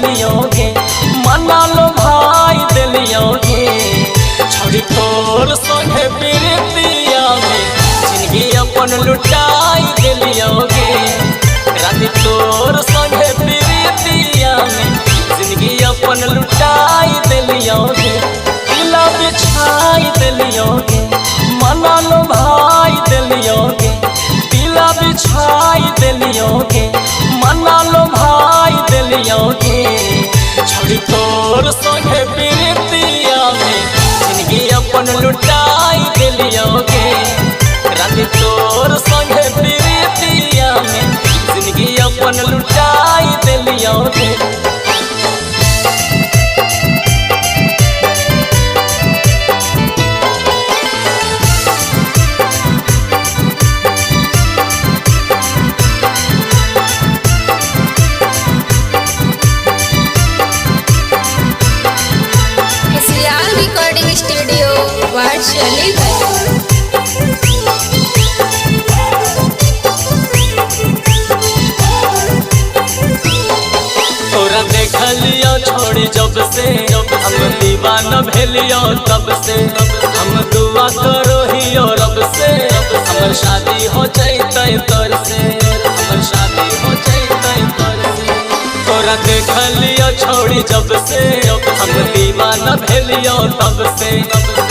दिलियोगे, मना लो भाई दिलियोगे। छोड़ी तोर संगे प्रीतिया में जिंदगी अपन लुटाई दिलियोगे। रानी तोर संगे प्रीतिया में जिंदगी अपन लुटाई दिलियोगे। दिला बिछाई दिलियोगे, मना लो भाई दिलियोगे। दिला बिछाई दिलियोगे, मना लो भाई दिलियोगे। छोड़ी तोर संगे प्रीतिया में जिंदगी अपन लुटाई दिलियोगे। रानी तोर संगे प्रीतिया में जिंदगी अपन लुटाई दिलियोगे। रिकॉर्डिंग स्टूडियो वाटशली तोरा देख लियो छोड़ी जब से हम दीवाना भेलियो तब से। हम दुआ करो हियो रब से हमर शादी हो जैतै तोर से, हमर शादी हो जैतै तोर से। तोरा देख लियो छोड़ी जब से हम दीवाना भेलियो तब से।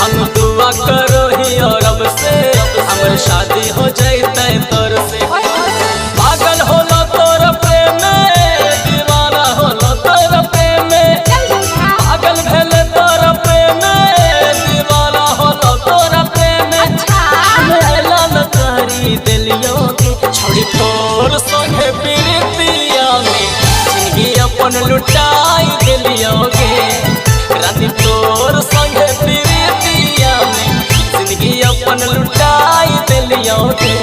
हम दुआ करो हियो रब से हमर शादी हो जैतै तोर से। पागल होलो तोर प्रेम में, दीवाना होलो तोर प्रेम में। पागल भेले तोर प्रेम में, दीवाना होलो तोर प्रेम में। ऐलान करी दिलियोगे, छोड़ी तोर संगे प्रीतिया में जिंदगी अपन लुटाई दिलियोगे। रानी तोर संगे प्रीतिया में जिंदगी अपन लुटाई दिलियोगे।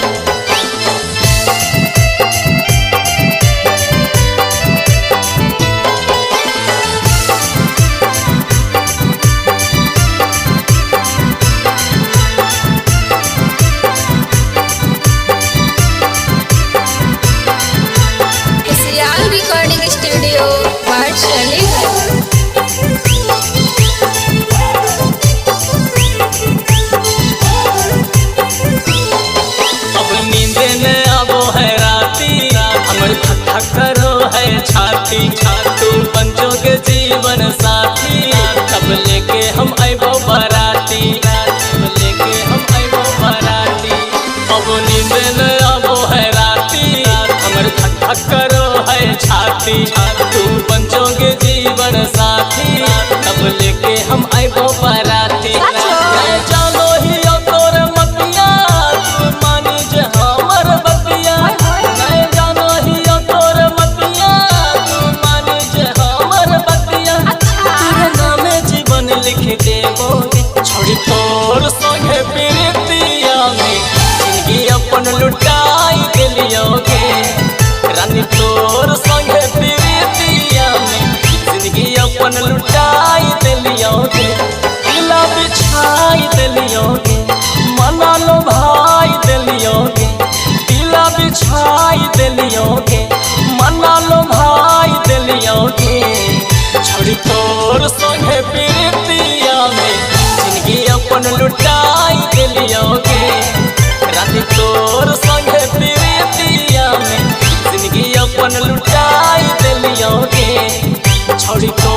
रिकॉर्डिंग स्टूडियो वाटशली अब नींद न आबो है राती, हमर धक्का करो है छाती। तू पंचों के जीवन साथी, तब लेके हम आइबो बाराती, तब लेके हम आइबो बाराती। अब नींद न आबो है राती, हमर धक्का करो है छाती। तू पंचों के जीवन साथी, तब लेके हम आइबो बाराती। चलो ही तोर मतिया, तू मानी जे हमर बतिया। नहीं जानो ही तोर मतिया, तू मानी जे हमर बतिया। तेरे नामे जीवन लिख देबोगे, छोड़ी तोर संगे प्रीतिया में जिंदगी अपन लुटाई दिलियोगे। रानी तोर संगे प्रीतिया में जिंदगी अपन लुटाई दिलियोगे। दिला बिछाई दिलियोगे, मना लो भाई दिलियोगे। दिला बिछाई दिलियोगे, मना लो भाई दिलियोगे। छोड़ी तोर संगे प्रीतिया में जिंदगी अपन लुटाई दिलियोगे। रानी तोर संगे प्रीतिया में जिंदगी अपन लुटाई दिलियोगे। छोड़ी तो